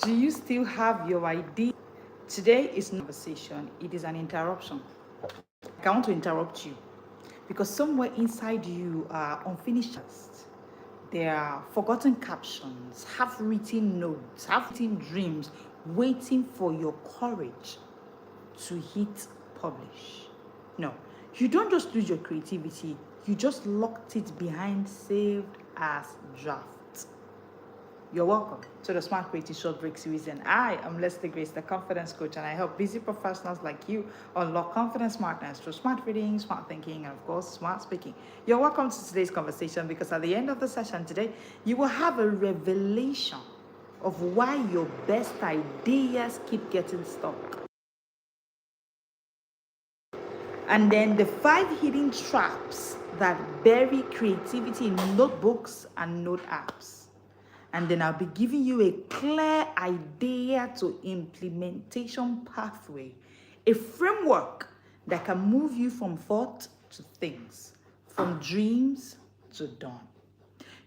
Do you still have your idea? Today is not a conversation, it is an interruption. I want to interrupt you because somewhere inside you are unfinished tasks. There are forgotten captions, half written notes, half written dreams waiting for your courage to hit publish. No, you don't just lose your creativity, you just locked it behind saved as draft. You're welcome to the Smart Creative Short Break series, and I am Leslie Grace, the confidence coach, and I help busy professionals like you unlock confidence smartness through smart reading, smart thinking, and of course, smart speaking. You're welcome to today's conversation because at the end of the session today, you will have a revelation of why your best ideas keep getting stuck. And then the 5 hidden traps that bury creativity in notebooks and note apps. And then I'll be giving you a clear idea to implementation pathway, a framework that can move you from thought to things, from dreams to dawn.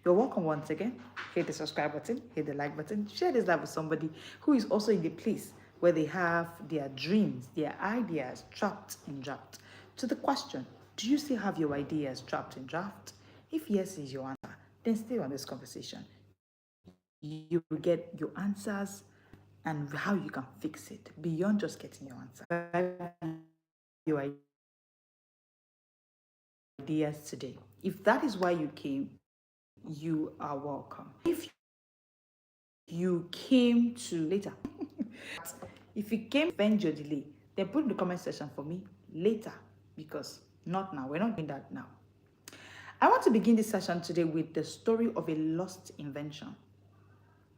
You're welcome once again. Hit the subscribe button, hit the like button, share this live with somebody who is also in the place where they have their dreams, their ideas trapped in draft. To the question, do you still have your ideas trapped in draft? If yes is your answer, then stay on this conversation. You will get your answers and how you can fix it beyond just getting your answer. Your ideas today. If that is why you came, you are welcome. If you came to later, if you came to avenge your delay, then put in the comment section for me later because not now. We're not doing that now. I want to begin this session today with the story of a lost invention.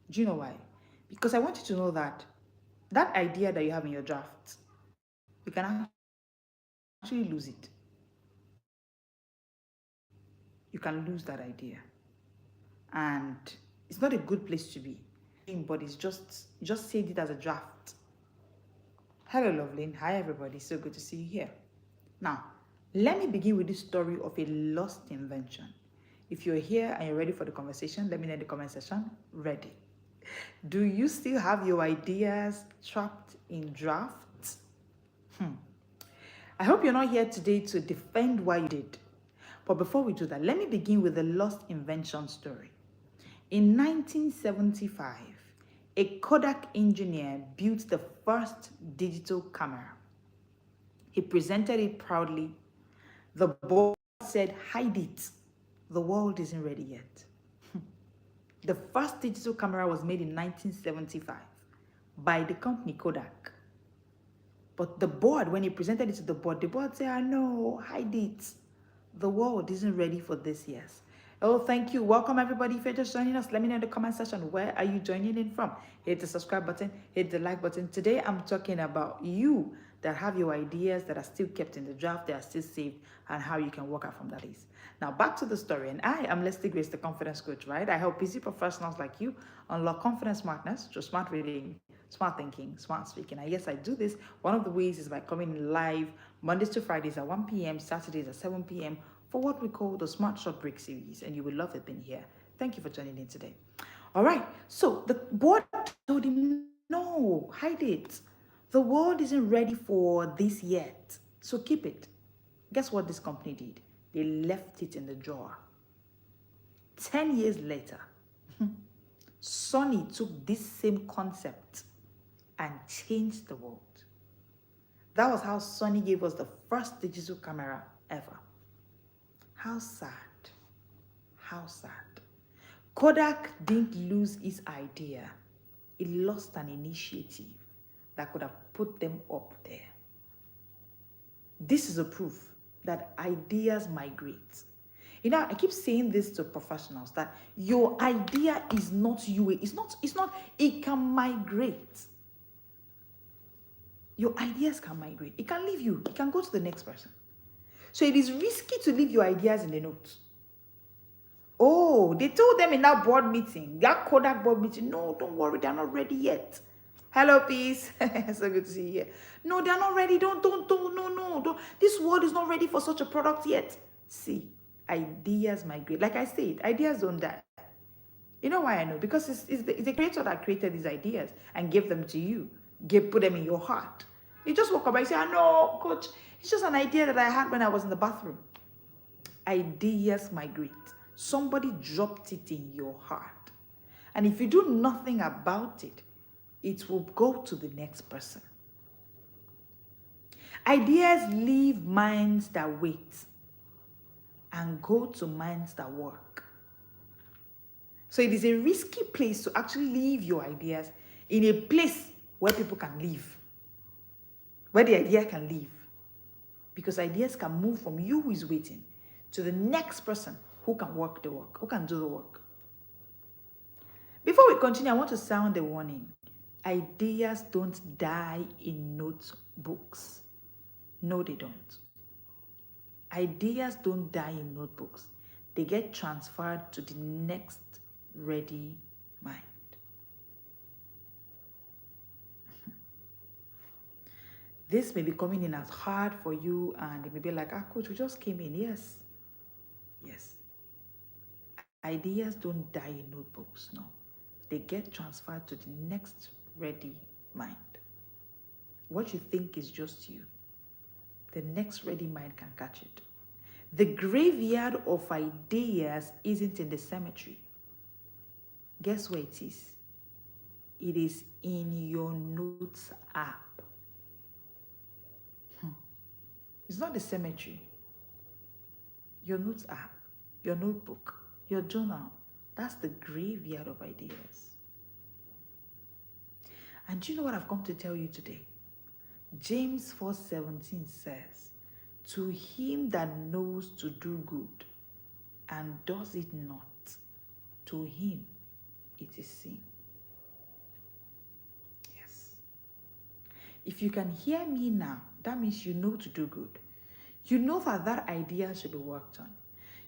Do you know why? Because I want you to know that that idea that you have in your draft, you can actually lose it. You can lose that idea. And it's not a good place to be. But it's just saved it as a draft. Hello, Loveline. Hi, everybody. So good to see you here. Now, let me begin with this story of a lost invention. If you're here and you're ready for the conversation, let me know in the comment section. Ready. Do you still have your ideas trapped in drafts? I hope you're not here today to defend why you did. But before we do that, let me begin with the lost invention story. In 1975, a Kodak engineer built the first digital camera. He presented it proudly. The board said, "Hide it. The world isn't ready yet." The first digital camera was made in 1975 by the company Kodak. But the board, when he presented it to the board said, "No, hide it. The world isn't ready for this yet." Oh, thank you. Welcome, everybody. If you're just joining us, let me know in the comment section, where are you joining in from? Hit the subscribe button, hit the like button. Today, I'm talking about you that have your ideas that are still kept in the draft, they are still saved, and how you can work out from that place. Now, back to the story. And I am Leslie Grace, the confidence coach, right? I help busy professionals like you unlock confidence smartness through smart reading, smart thinking, smart speaking. And yes, I do this. One of the ways is by coming live Mondays to Fridays at 1 p.m., Saturdays at 7 p.m., for what we call the Smart Short Break series, and you will love it being here. Thank you for joining in today. All right, so the board told him, "No, hide it. The world isn't ready for this yet, so keep it." Guess what this company did? They left it in the drawer. 10 years later, Sony took this same concept and changed the world. That was how Sony gave us the first digital camera ever. How sad. How sad. Kodak didn't lose its idea. It lost an initiative that could have put them up there. This is a proof that ideas migrate. You know, I keep saying this to professionals, that your idea is not you. It can migrate. Your ideas can migrate. It can leave you. It can go to the next person. So it is risky to leave your ideas in the notes. Oh, they told them in that board meeting, that Kodak board meeting, "No, don't worry, they're not ready yet." Hello, peace. So good to see you here. "No, they're not ready. Don't, no. This world is not ready for such a product yet." See, ideas migrate. Like I said, ideas don't die. You know why I know? Because it's the creator that created these ideas and gave them to you, put them in your heart. You just walk up and say, "I know, coach, it's just an idea that I had when I was in the bathroom." Ideas migrate. Somebody dropped it in your heart. And if you do nothing about it, it will go to the next person. Ideas leave minds that wait and go to minds that work. So it is a risky place to actually leave your ideas in a place where people can live, where the idea can live. Because ideas can move from you who is waiting to the next person who can work the work, who can do the work. Before we continue, I want to sound a warning. Ideas don't die in notebooks. No, they don't. Ideas don't die in notebooks. They get transferred to the next ready mind. This may be coming in as hard for you, and it may be like, coach, we just came in. Yes. Ideas don't die in notebooks, no. They get transferred to the next ready mind. What you think is just you, the next ready mind can catch it. The graveyard of ideas isn't in the cemetery. Guess where it is? It is in your notes app. It's not the cemetery. Your notes app, your notebook, your journal, that's the graveyard of ideas. And do you know what I've come to tell you today? James 4:17 says, "To him that knows to do good and does it not, to him it is sin." Yes. If you can hear me now, that means you know to do good. You know that idea should be worked on.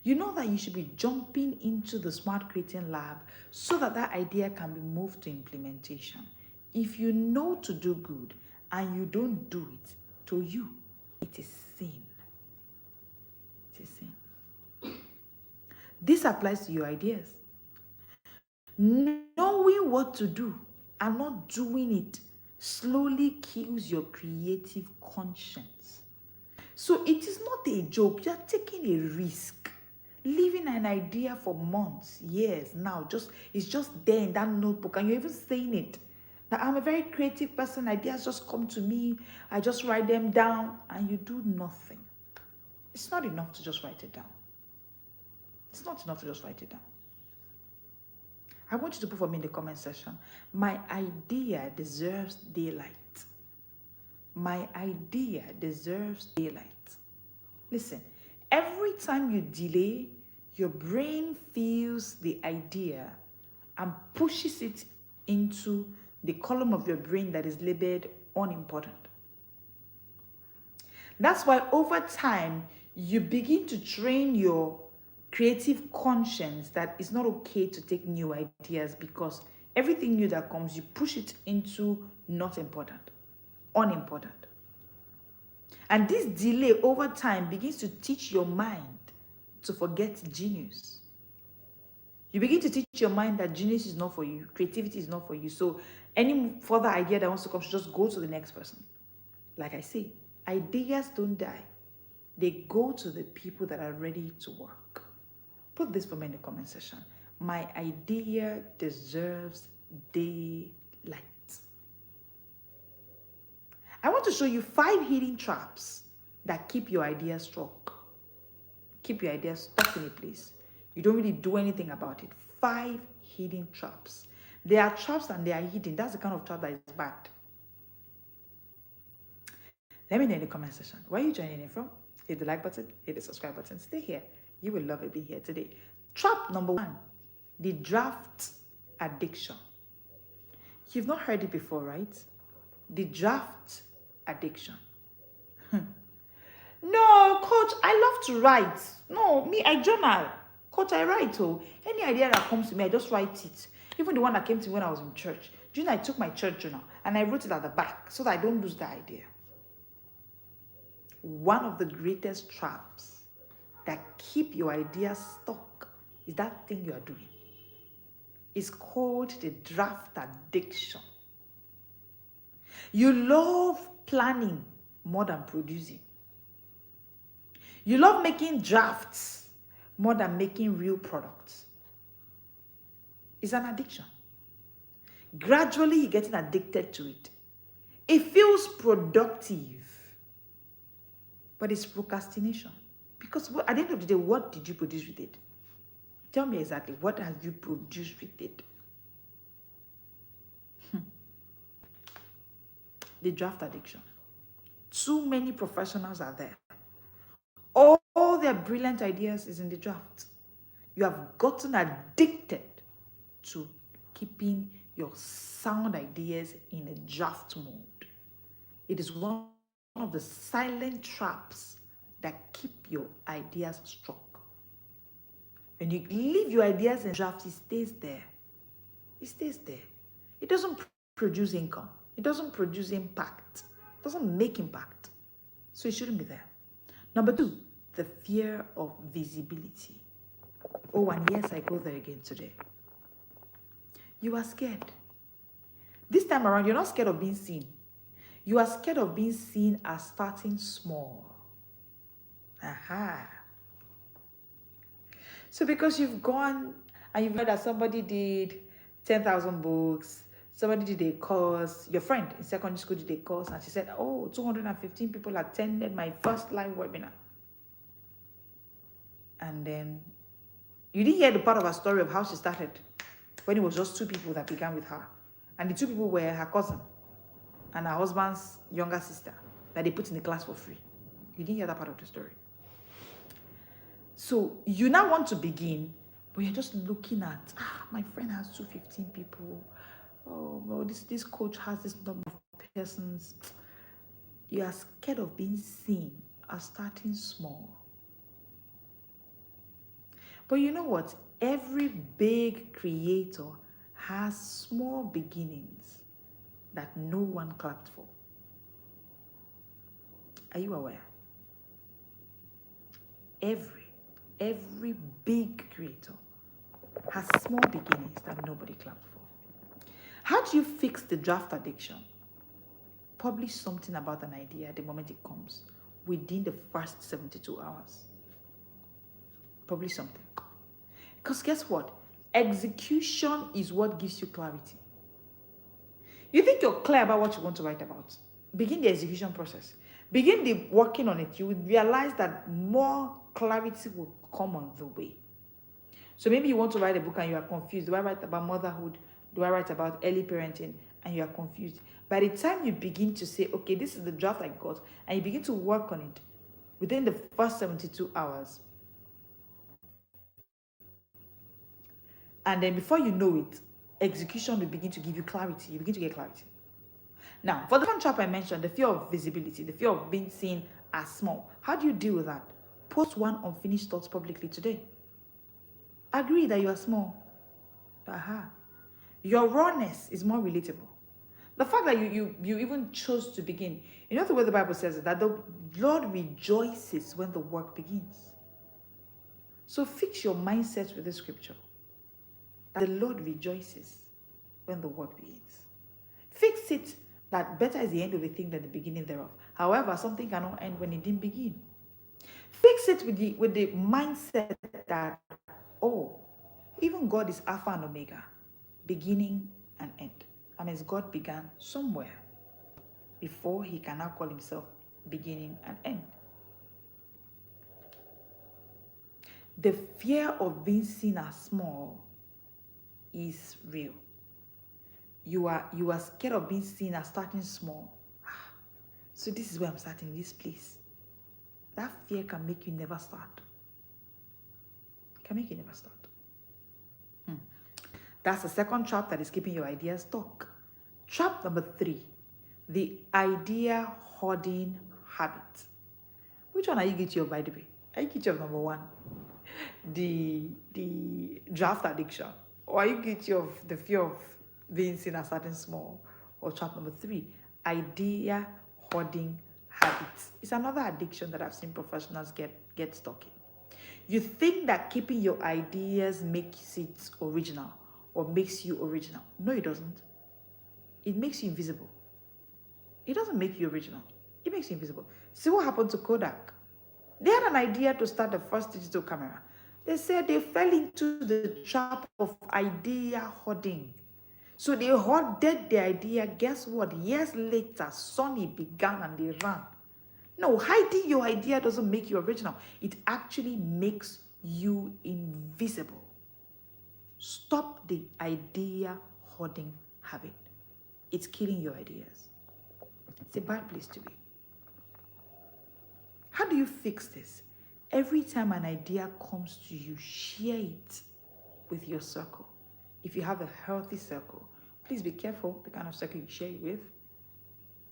You know that you should be jumping into the smart creating lab so that idea can be moved to implementation. If you know to do good and you don't do it, to you, it is sin. It is sin. This applies to your ideas. Knowing what to do and not doing it slowly kills your creative conscience. So it is not a joke. You are taking a risk. Leaving an idea for months, years now, it's just there in that notebook, and you're even saying it. That I'm a very creative person, ideas just come to me, I just write them down, and you do nothing. It's not enough to just write it down. It's not enough to just write it down. I want you to put for me in the comment section, my idea deserves daylight. My idea deserves daylight. Listen, every time you delay, your brain feels the idea and pushes it into the column of your brain that is labeled unimportant. That's why over time, you begin to train your creative conscience that it's not okay to take new ideas, because everything new that comes, you push it into not important, unimportant. And this delay over time begins to teach your mind to forget genius. You begin to teach your mind that genius is not for you, creativity is not for you. So any further idea that wants to come should just go to the next person. Like I say, ideas don't die. They go to the people that are ready to work. Put this for me in the comment section. My idea deserves daylight. I want to show you 5 hidden traps that keep your ideas stuck. Keep your ideas stuck in a place. You don't really do anything about it. 5 hidden traps. They are traps and they are hidden. That's the kind of trap that is bad. Let me know in the comment section. Where are you joining in from? Hit the like button, hit the subscribe button. Stay here. You will love it being here today. Trap number 1, the draft addiction. You've not heard it before, right? The draft addiction. No, coach, I love to write. No, me, I journal. Coach, I write. Oh, any idea that comes to me, I just write it. Even the one that came to me when I was in church. Do you know, I took my church journal and I wrote it at the back so that I don't lose the idea. One of the greatest traps that keep your ideas stuck is that thing you are doing. is called the draft addiction. You love planning more than producing. You love making drafts more than making real products. It's an addiction. Gradually, you're getting addicted to it. It feels productive, but it's procrastination. Because at the end of the day, what did you produce with it? Tell me exactly, what have you produced with it? The draft addiction. Too many professionals are there. All their brilliant ideas is in the draft. You have gotten addicted to keeping your sound ideas in a draft mode. It is one of the silent traps that keep your ideas stuck. When you leave your ideas in draft, it stays there. It stays there. It doesn't produce income. It doesn't produce impact. It doesn't make impact. So it shouldn't be there. Number 2, the fear of visibility. Oh, and yes, I go there again today. You are scared. This time around, you're not scared of being seen. You are scared of being seen as starting small. Aha. So because you've gone and you've heard that somebody did 10,000 books, somebody did a course, your friend in secondary school did a course, and she said, oh, 215 people attended my first live webinar. And then you didn't hear the part of her story of how she started, when it was just 2 people that began with her. And the 2 people were her cousin and her husband's younger sister that they put in the class for free. You didn't hear that part of the story. So you now want to begin, but you're just looking at, my friend has 215 people. Oh, well, this coach has this number of persons. You are scared of being seen as starting small. But you know what? Every big creator has small beginnings that no one clapped for. Are you aware? Every big creator has small beginnings that nobody clapped for. How do you fix the draft addiction? Publish something about an idea the moment it comes, within the first 72 hours. Publish something. Because guess what? Execution is what gives you clarity. You think you're clear about what you want to write about. Begin the execution process. Begin the working on it. You will realize that more clarity will come on the way. So maybe you want to write a book and you are confused. Do I write about motherhood? Do I write about early parenting? And you are confused. By the time you begin to say, okay, this is the draft I got, and you begin to work on it, within the first 72 hours, and then before you know it, execution will begin to give you clarity. You begin to get clarity. Now, for the second trap I mentioned, the fear of visibility, the fear of being seen as small. How do you deal with that? Post one unfinished thoughts publicly today. Agree that you are small. Aha. Your rawness is more relatable. The fact that you even chose to begin. You know the way the Bible says it, that the Lord rejoices when the work begins. So fix your mindset with the scripture. That the Lord rejoices when the work begins. Fix it that better is the end of a thing than the beginning thereof. However, something cannot end when it didn't begin. Fix it with the mindset that, oh, even God is Alpha and Omega, beginning and end. That means God began somewhere before he can now call himself beginning and end. The fear of being seen as small is real. You are scared of being seen as starting small. So this is where I'm starting, this place. That fear can make you never start. Can make you never start. That's the second trap that is keeping your ideas stuck. Trap number 3, the idea hoarding habit. Which one are you guilty of, by the way? Are you guilty of number 1, the draft addiction? Or are you guilty of the fear of being seen as starting small? Or trap number 3, idea hoarding habits. It's another addiction that I've seen professionals get stuck in. You think that keeping your ideas makes it original, or makes you original. No, it doesn't. It makes you invisible. It doesn't make you original. It makes you invisible. See what happened to Kodak. They had an idea to start the first digital camera. They said they fell into the trap of idea hoarding. So they hoarded the idea. Guess what? Years later, Sony began and they ran. No, hiding your idea doesn't make you original. It actually makes you invisible. Stop the idea hoarding habit. It's killing your ideas. It's a bad place to be. How do you fix this? Every time an idea comes to you, share it with your circle. If you have a healthy circle, please be careful the kind of circle you share it with.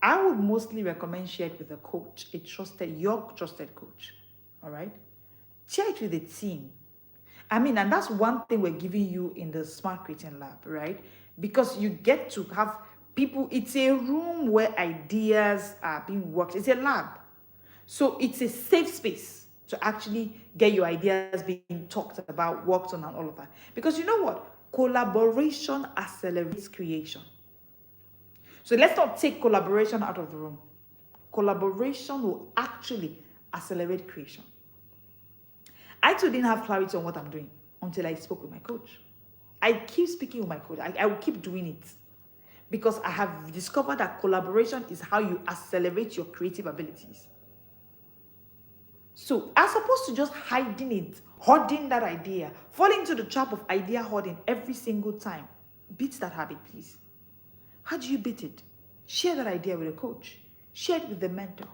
I would mostly recommend share it with a coach, your trusted coach. All right? Share it with a team. And that's one thing we're giving you in the Smart Creating Lab, right? Because you get to have people, it's a room where ideas are being worked. It's a lab. So it's a safe space to actually get your ideas being talked about, worked on, and all of that. Because you know what? Collaboration accelerates creation. So let's not take collaboration out of the room. Collaboration will actually accelerate creation. I too didn't have clarity on what I'm doing until I spoke with my coach. I keep speaking with my coach. I will keep doing it because I have discovered that collaboration is how you accelerate your creative abilities. So as opposed to just hiding it, hoarding that idea, falling into the trap of idea hoarding every single time, beat that habit, please. How do you beat it? Share that idea with a coach. Share it with the mentor.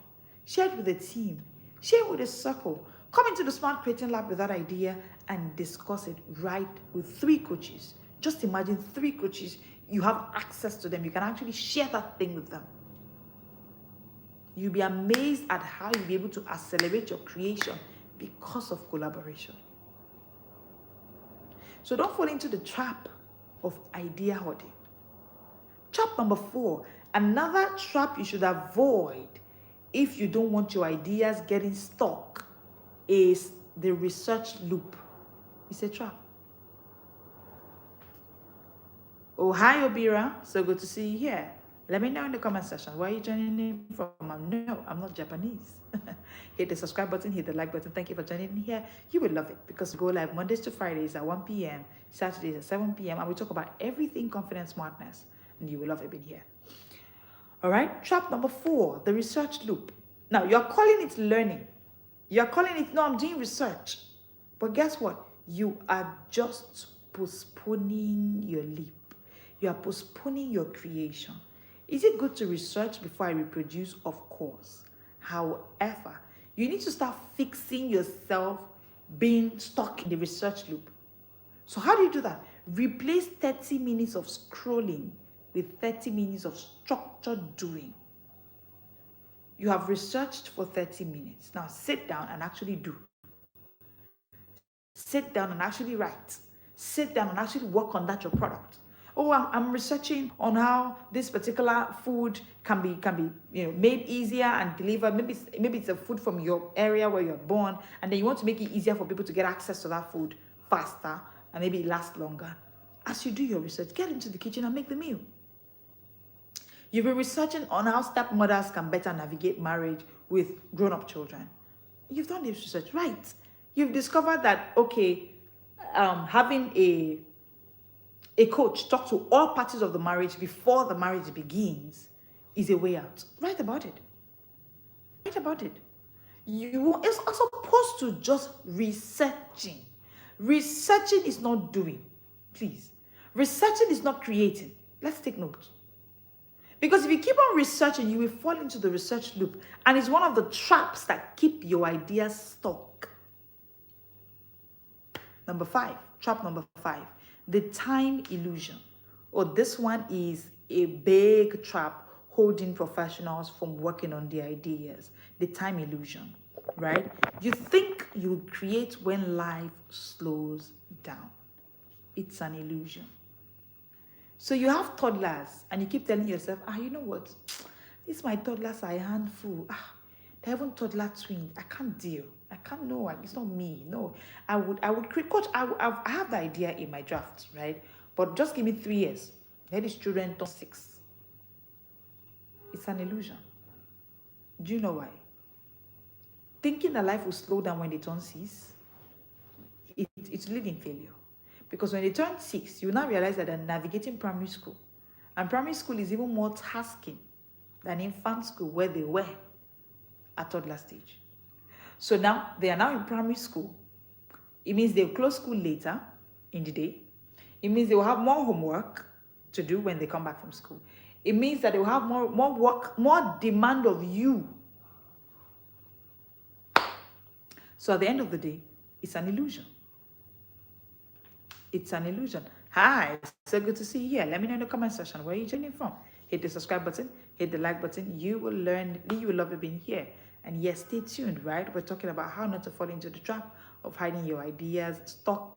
Share it with the team. Share it with a circle. Come into the Smart Creating Lab with that idea and discuss it right with 3 coaches. Just imagine 3 coaches. You have access to them. You can actually share that thing with them. You'll be amazed at how you'll be able to accelerate your creation because of collaboration. So don't fall into the trap of idea hoarding. Trap number 4, another trap you should avoid if you don't want your ideas getting stuck is the research loop. It's a trap. Oh, hi, Obira. So good to see you here. Let me know in the comment section where you're joining in from. No, I'm not Japanese. Hit the subscribe button, hit the like button. Thank you for joining in here. You will love it because we go live Mondays to Fridays at 1 p.m., Saturdays at 7 p.m., and we talk about everything confidence smartness. And you will love it being here. All right, trap number 4, the research loop. Now, you're calling it learning. You're calling it, no, I'm doing research. But guess what? You are just postponing your leap. You are postponing your creation. Is it good to research before I reproduce? Of course. However, you need to start fixing yourself being stuck in the research loop. So how do you do that? Replace 30 minutes of scrolling with 30 minutes of structured doing. You have researched for 30 minutes. Now sit down and actually do. Sit down and actually write. Sit down and actually work on that, your product. Oh, I'm researching on how this particular food can be made easier and delivered. Maybe it's a food from your area where you're born, and then you want to make it easier for people to get access to that food faster and maybe it lasts longer. As you do your research, get into the kitchen and make the meal. You've been researching on how stepmothers can better navigate marriage with grown-up children. You've done this research, right? You've discovered that, okay, having a coach talk to all parties of the marriage before the marriage begins is a way out. Write about it. Write about it. You are supposed to just researching. Researching is not doing. Please. Researching is not creating. Let's take note. Because if you keep on researching, you will fall into the research loop. And it's one of the traps that keep your ideas stuck. Trap number 5. The time illusion. This one is a big trap holding professionals from working on their ideas. The time illusion, right? You think you create when life slows down. It's an illusion. So you have toddlers and you keep telling yourself, you know what? These my toddlers are a handful. They haven't toddler twins. I can't deal. I can't know. It's not me. No, I would create. Coach, I have the idea in my draft, right? But just give me 3 years. Let these children turn 6. It's an illusion. Do you know why? Thinking that life will slow down when they turn 6, it's leading failure. Because when they turn 6, you now realize that they're navigating primary school. And primary school is even more tasking than infant school, where they were at toddler stage. So now they are now in primary school. It means they'll close school later in the day. It means they will have more homework to do when they come back from school. It means that they will have more work, more demand of you. So at the end of the day, it's an illusion. It's an illusion. Hi, so good to see you here. Let me know in the comment section where you're joining from. Hit the subscribe button, hit the like button. You will love it being here. And yes, stay tuned, right? We're talking about how not to fall into the trap of hiding your ideas stuck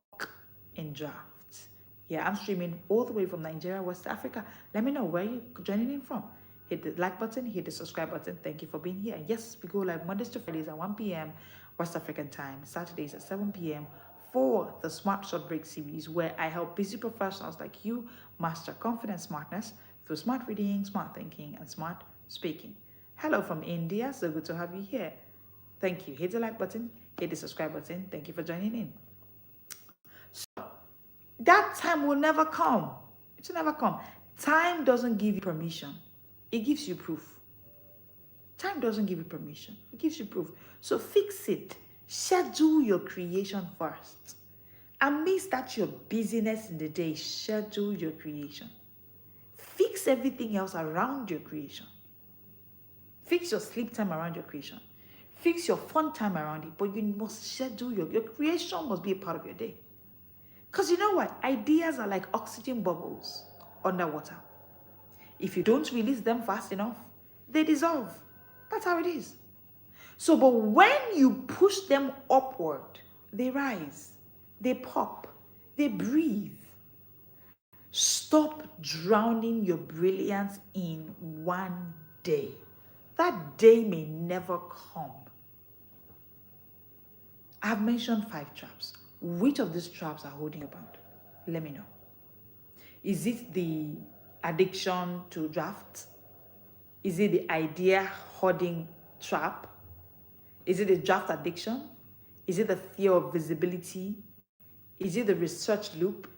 in drafts. Yeah, I'm streaming all the way from Nigeria, West Africa. Let me know where you're joining in from. Hit the like button, hit the subscribe button. Thank you for being here. Yes, we go live Mondays to Fridays at 1 p.m. West African time, Saturdays at 7 p.m. for the Smart Short Break series, where I help busy professionals like you master confidence smartness through smart reading, smart thinking, and smart speaking. Hello from India, so good to have you here. Thank you. Hit the like button, hit the subscribe button. Thank you for joining in. So, that time will never come. It will never come. Time doesn't give you permission. It gives you proof. Time doesn't give you permission. It gives you proof. So fix it. Schedule your creation first. Amidst that your busyness in the day, schedule your creation. Fix everything else around your creation. Fix your sleep time around your creation. Fix your fun time around it, but you must schedule your creation must be a part of your day. Because you know what? Ideas are like oxygen bubbles underwater. If you don't release them fast enough, they dissolve. That's how it is. So, but when you push them upward, they rise, they pop, they breathe. Stop drowning your brilliance in one day. That day may never come. I've mentioned 5 traps. Which of these traps are holding you bound? Let me know. Is it the addiction to drafts? Is it the idea hoarding trap? Is it the draft addiction? Is it the fear of visibility? Is it the research loop?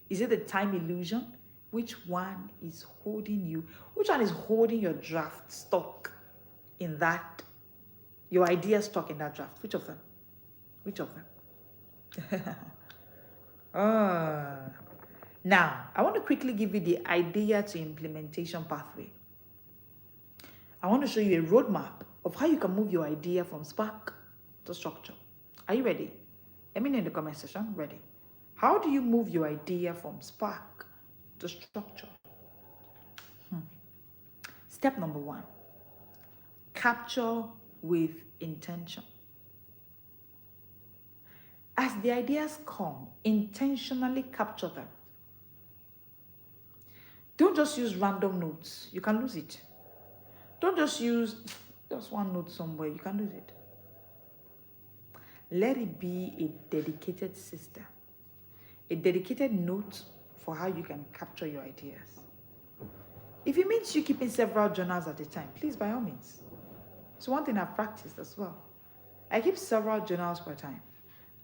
Is it the time illusion? Which one is holding you? Which one is holding your draft stuck in that, your idea stuck in that draft? Which of them? Which of them? Now, I want to quickly give you the idea to implementation pathway. I want to show you a roadmap of how you can move your idea from spark to structure. Are you ready? Let me know in the comment section. Ready? How do you move your idea from spark to structure? Step number 1. Capture with intention. As the ideas come, intentionally capture them. Don't just use random notes. You can lose it. Don't just use just one note somewhere. You can lose it. Let it be a dedicated system. A dedicated note for how you can capture your ideas. If it means you keeping several journals at a time, please, by all means. It's one thing I've practiced as well. I keep several journals per time.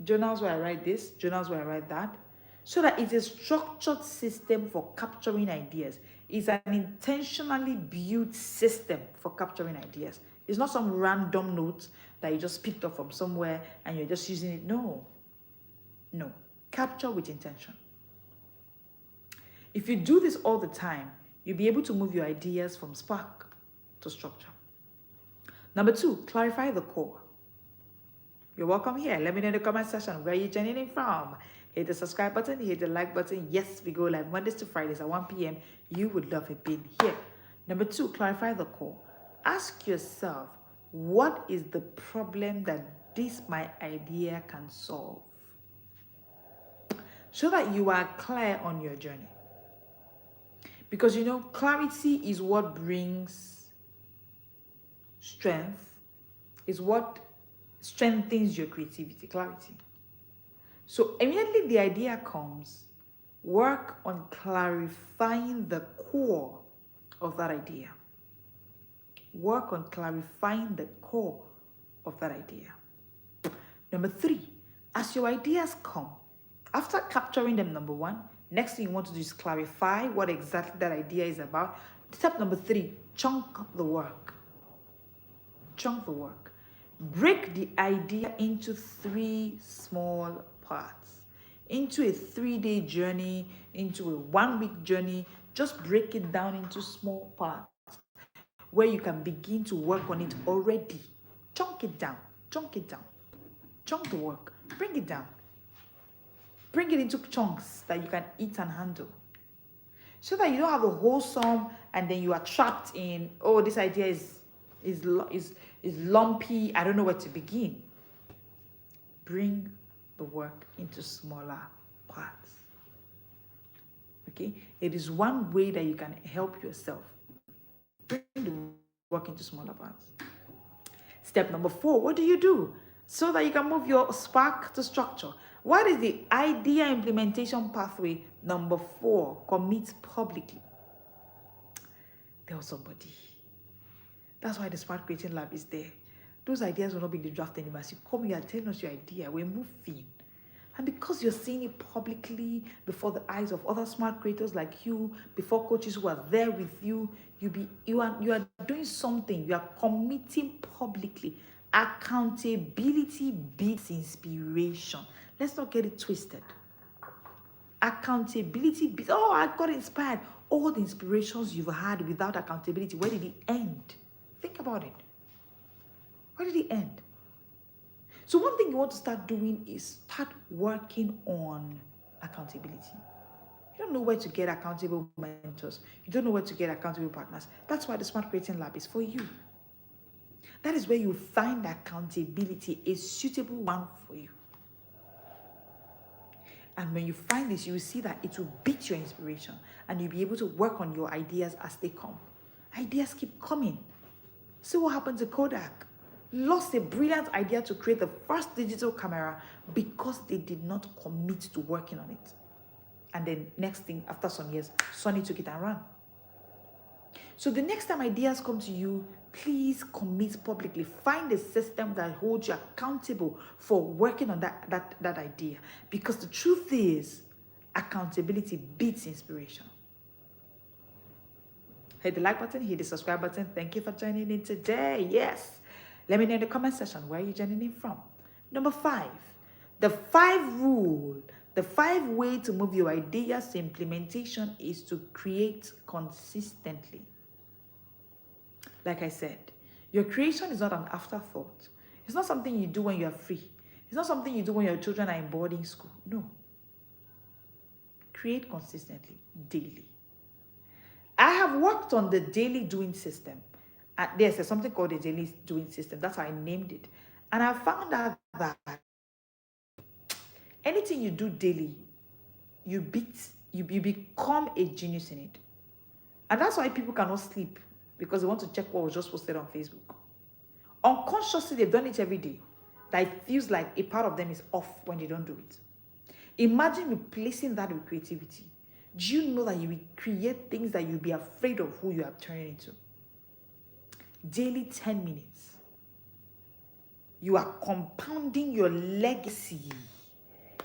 Journals where I write this, journals where I write that, so that it's a structured system for capturing ideas. It's an intentionally built system for capturing ideas. It's not some random note that you just picked up from somewhere and you're just using it. No. No. Capture with intention. If you do this all the time, you'll be able to move your ideas from spark to structure. Number 2, clarify the core. You're welcome here. Let me know in the comment section where you're joining in from. Hit the subscribe button, hit the like button. Yes, we go live Mondays to Fridays at 1 p.m. You would love it being here. Number 2, clarify the core. Ask yourself, what is the problem that my idea can solve? So that you are clear on your journey. Because you know, clarity is what brings strength, is what strengthens your creativity, clarity. So immediately the idea comes, Work on clarifying the core of that idea. Work on clarifying the core of that idea. Number 3, as your ideas come, after capturing them, number 1, next thing you want to do is clarify what exactly that idea is about. Step number 3, chunk the work. Chunk the work. Break the idea into 3 small parts. Into a 3-day journey, into a 1-week journey. Just break it down into small parts where you can begin to work on it already. Chunk it down. Chunk it down. Chunk the work. Bring it down. Bring it into chunks that you can eat and handle. So that you don't have a wholesome and then you are trapped in, oh, this idea is lumpy. I don't know where to begin. Bring the work into smaller parts. Okay? It is one way that you can help yourself. Bring the work into smaller parts. Step number 4, what do you do so that you can move your spark to structure? What is the idea implementation pathway? Number 4, commit publicly. Tell somebody. That's why the Smart Creating Lab is there. Those ideas will not be in the draft anymore. As you come, you are telling us your idea. We're moving. And because you're saying it publicly before the eyes of other smart creators like you, before coaches who are there with you, you are doing something. You are committing publicly. Accountability beats inspiration. Let's not get it twisted. Accountability beats, oh, I got inspired. All the inspirations you've had without accountability, where did it end? Think about it. Where did it end? So one thing you want to start doing is start working on accountability. You don't know where to get accountable mentors. You don't know where to get accountable partners. That's why the Smart Creating Lab is for you. That is where you find accountability, a suitable one for you. And when you find this, you will see that it will beat your inspiration and you'll be able to work on your ideas as they come. Ideas keep coming. See what happened to Kodak. Lost a brilliant idea to create the first digital camera because they did not commit to working on it. And then next thing, after some years, Sony took it and ran. So the next time ideas come to you, please commit publicly. Find a system that holds you accountable for working on that idea. Because the truth is, accountability beats inspiration. Hit the like button, hit the subscribe button. Thank you for joining in today. Yes. Let me know in the comment section where you're joining in from. Number 5, the 5 rule, the 5 way to move your ideas to implementation is to create consistently. Like I said, your creation is not an afterthought. It's not something you do when you're free. It's not something you do when your children are in boarding school. No. Create consistently, daily. I have worked on the daily doing system. There's something called the daily doing system. That's how I named it. And I found out that anything you do daily, you become a genius in it. And that's why people cannot sleep, because they want to check what was just posted on Facebook. Unconsciously, they've done it every day. That it feels like a part of them is off when they don't do it. Imagine replacing that with creativity. Do you know that you will create things that you'll be afraid of who you are turning into? Daily 10 minutes. You are compounding your legacy.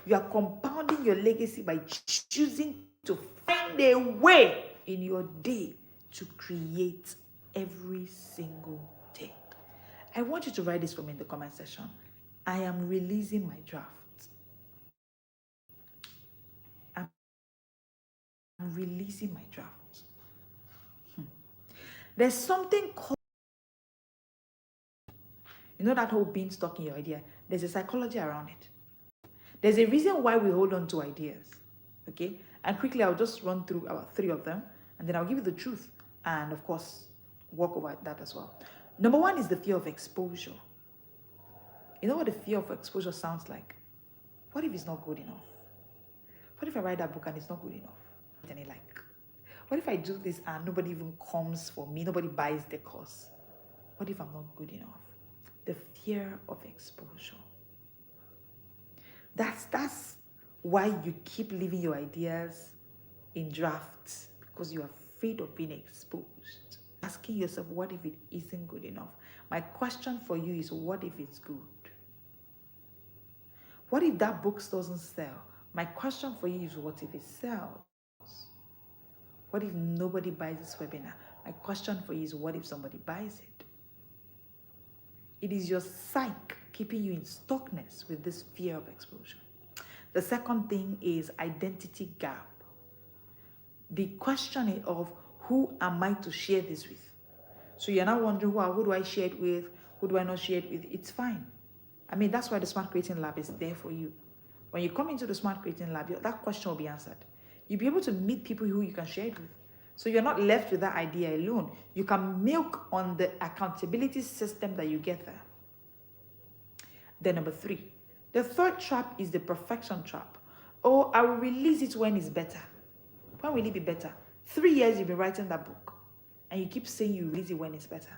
You are compounding your legacy by choosing to find a way in your day to create every single day. I want you to write this for me in the comment section. I am releasing my draft. I'm releasing my draft. There's something called, you know, that whole being stuck in your idea. There's a psychology around it. There's a reason why we hold on to ideas. Okay? And quickly, I'll just run through about 3 of them, and then I'll give you the truth. And of course, walk over that as well. Number 1 is the fear of exposure. You know what the fear of exposure sounds like? What if it's not good enough? What if I write that book and it's not good enough? And like, what if I do this and nobody even comes for me? Nobody buys the course? What if I'm not good enough? The fear of exposure. That's why you keep leaving your ideas in drafts, because you're afraid of being exposed. Asking yourself, what if it isn't good enough? My question for you is, what if it's good? What if that book doesn't sell? My question for you is, what if it sells? What if nobody buys this webinar? My question for you is, what if somebody buys it? It is your psyche keeping you in stuckness with this fear of exposure. The second thing is identity gap. The question of, who am I to share this with? So you're not wondering, who do I share it with? Who do I not share it with? It's fine. I mean, that's why the Smart Creating Lab is there for you. When you come into the Smart Creating Lab, that question will be answered. You'll be able to meet people who you can share it with. So you're not left with that idea alone. You can milk on the accountability system that you get there. Then number 3. The third trap is the perfection trap. Oh, I will release it when it's better. When will it be better? 3 years you've been writing that book, and you keep saying you release it when it's better.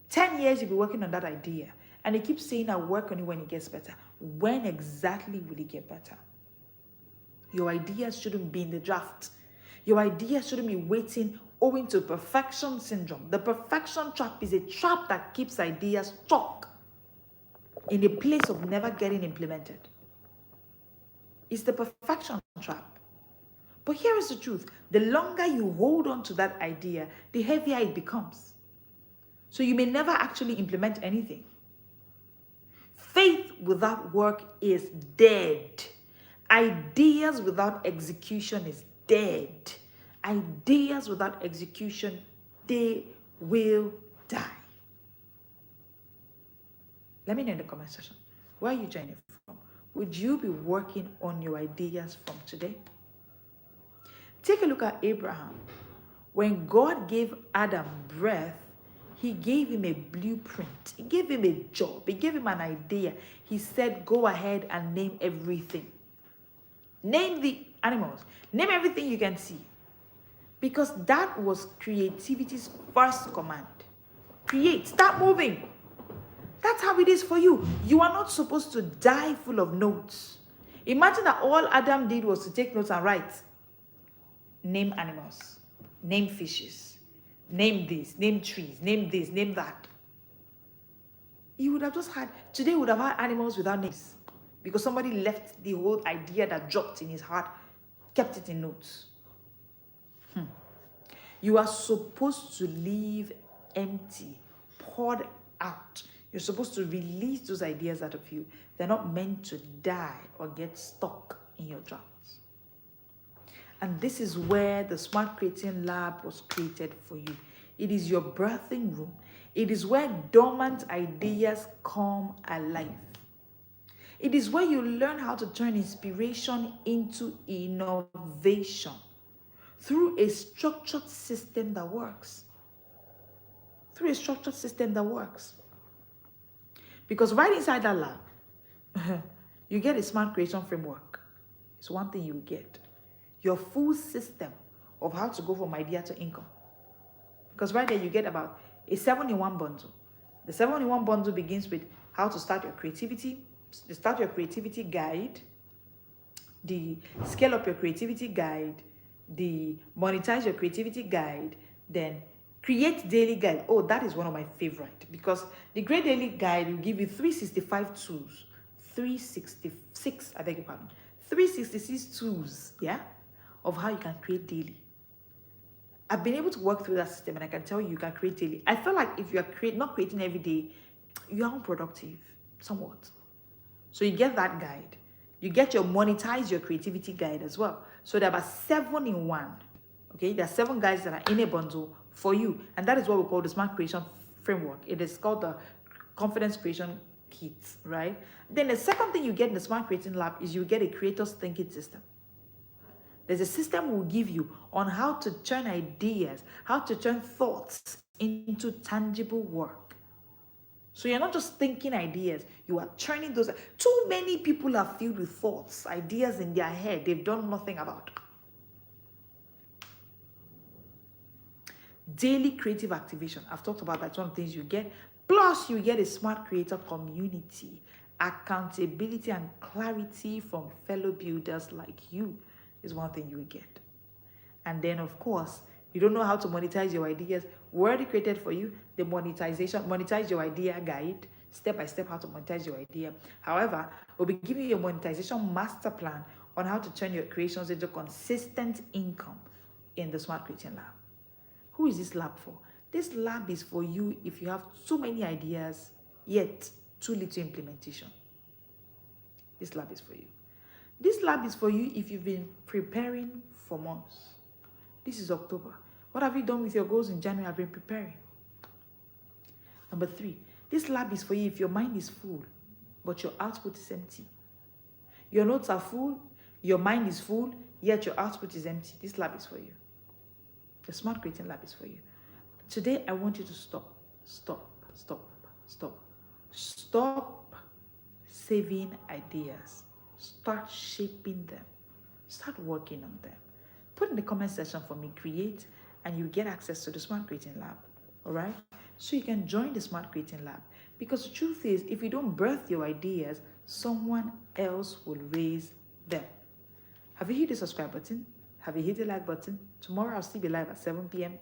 10 years you've been working on that idea, and you keep saying I'll work on it when it gets better. When exactly will it get better? Your ideas shouldn't be in the draft. Your ideas shouldn't be waiting owing to perfection syndrome. The perfection trap is a trap that keeps ideas stuck in a place of never getting implemented. It's the perfection trap. But here is the truth. The longer you hold on to that idea, the heavier it becomes. So you may never actually implement anything. Faith without work is dead. Ideas without execution is dead. Ideas without execution, they will die. Let me know in the comment section, where are you joining from? Would you be working on your ideas from today? Take a look at Abraham. When God gave Adam breath, he gave him a blueprint. He gave him a job. He gave him an idea. He said, go ahead and name everything. Name the animals. Name everything you can see. Because that was creativity's first command. Create. Start moving. That's how it is for you. You are not supposed to die full of notes. Imagine that all Adam did was to take notes and write. Name animals. Name fishes. Name this. Name trees. Name this. Name that. You would have just had, today would have had animals without names. Because somebody left the whole idea that dropped in his heart, kept it in notes. You are supposed to leave empty, poured out. You're supposed to release those ideas out of you. They're not meant to die or get stuck in your drafts. And this is where the Smart Creating Lab was created for you. It is your birthing room. It is where dormant ideas come alive. It is where you learn how to turn inspiration into innovation through a structured system that works. Through a structured system that works. Because right inside that lab, you get a smart creation framework. It's one thing you will get. Your full system of how to go from idea to income. Because right there you get about a 7-in-1 bundle. The 7-in-1 bundle begins with how to start your creativity, the start your creativity guide, the scale up your creativity guide, the monetize your creativity guide, then create daily guide. Oh, that is one of my favorite, because the Great Daily Guide will give you 365 tools. 366, I beg your pardon. 366 tools, yeah, of how you can create daily. I've been able to work through that system, and I can tell you, you can create daily. I feel like if you are not creating every day, you are unproductive, somewhat. So you get that guide. You get your monetize your creativity guide as well. So there are about 7-in-1. Okay, there are 7 guides that are in a bundle for you, and that is what we call the Smart Creation Framework. It is called the Confidence Creation Kit, right? Then the second thing you get in the Smart Creating Lab is you get a creator's thinking system. There's a system we'll give you on how to turn ideas, how to turn thoughts into tangible work. So you're not just thinking ideas, you are turning those. Too many people are filled with thoughts, ideas in their head they've done nothing about. Daily creative activation. I've talked about that. It's one of the things you get. Plus, you get a smart creator community. accountability and clarity from fellow builders like you is one thing you will get. And then, of course, you don't know how to monetize your ideas. We already created for you the monetize your idea guide, step by step how to monetize your idea. However, we'll be giving you a monetization master plan on how to turn your creations into consistent income in the Smart Creating Lab. Who is this lab for? This lab is for you if you have too many ideas, yet too little implementation. This lab is for you. This lab is for you if you've been preparing for months. This is October. What have you done with your goals in January? I've been preparing. Number 3, this lab is for you if your mind is full, but your output is empty. Your notes are full, your mind is full, yet your output is empty. This lab is for you. The Smart Creating Lab is for you. Today, I want you to stop saving ideas. Start shaping them. Start working on them. Put in the comment section for me, create, and you get access to the Smart Creating Lab. All right? So you can join the Smart Creating Lab. Because the truth is, if you don't birth your ideas, someone else will raise them. Have you hit the subscribe button? Have you hit the like button? Tomorrow I'll still be live at 7 p.m.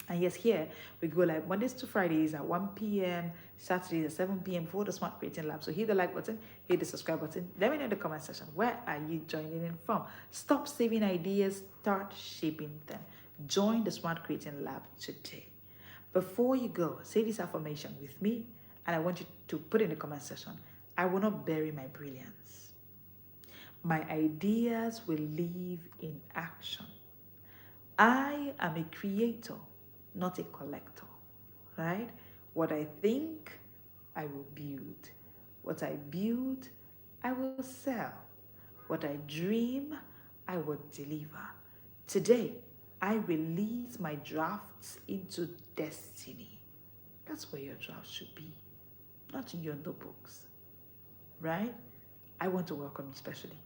And yes, here we go live Mondays to Fridays at 1 p.m., Saturdays at 7 p.m. for the Smart Creating Lab. So hit the like button, hit the subscribe button. Let me know in the comment section, where are you joining in from? Stop saving ideas, start shaping them. Join the Smart Creating Lab today. Before you go, say this affirmation with me, and I want you to put in the comment section, I will not bury my brilliance. My ideas will live in action. I am a creator, not a collector, right? What I think, I will build. What I build, I will sell. What I dream, I will deliver. Today, I release my drafts into destiny. That's where your draft should be, not in your notebooks, right? I want to welcome you specially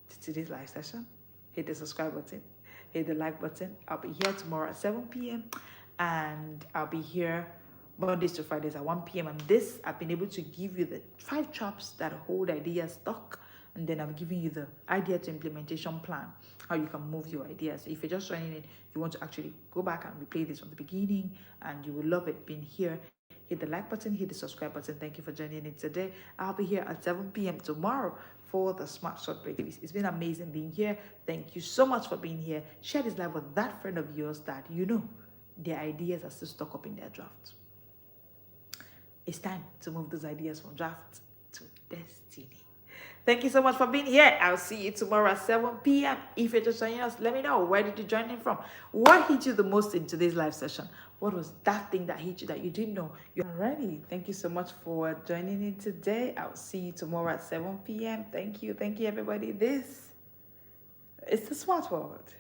to today's live session. Hit the subscribe button, hit the like button. I'll be here tomorrow at 7 p.m. and I'll be here Mondays to Fridays at 1 p.m. And this, I've been able to give you the 5 traps that hold ideas stuck. And then I've given you the idea to implementation plan, how you can move your ideas. If you're just joining in, you want to actually go back and replay this from the beginning, and you will love it being here. Hit the like button, hit the subscribe button. Thank you for joining in today. I'll be here at 7 p.m. tomorrow for the Smart Short Break. It's been amazing being here. Thank you so much for being here. Share this live with that friend of yours that you know their ideas are still stuck up in their draft. It's time to move those ideas from draft to destiny. Thank you so much for being here. I'll see you tomorrow at 7 p.m. If you're just joining us, let me know, where did you join in from? What hit you the most in today's live session? What was that thing that hit you that you didn't know? You're ready. Thank you so much for joining in today. I'll see you tomorrow at 7 p.m. Thank you, everybody. This is the Smart World.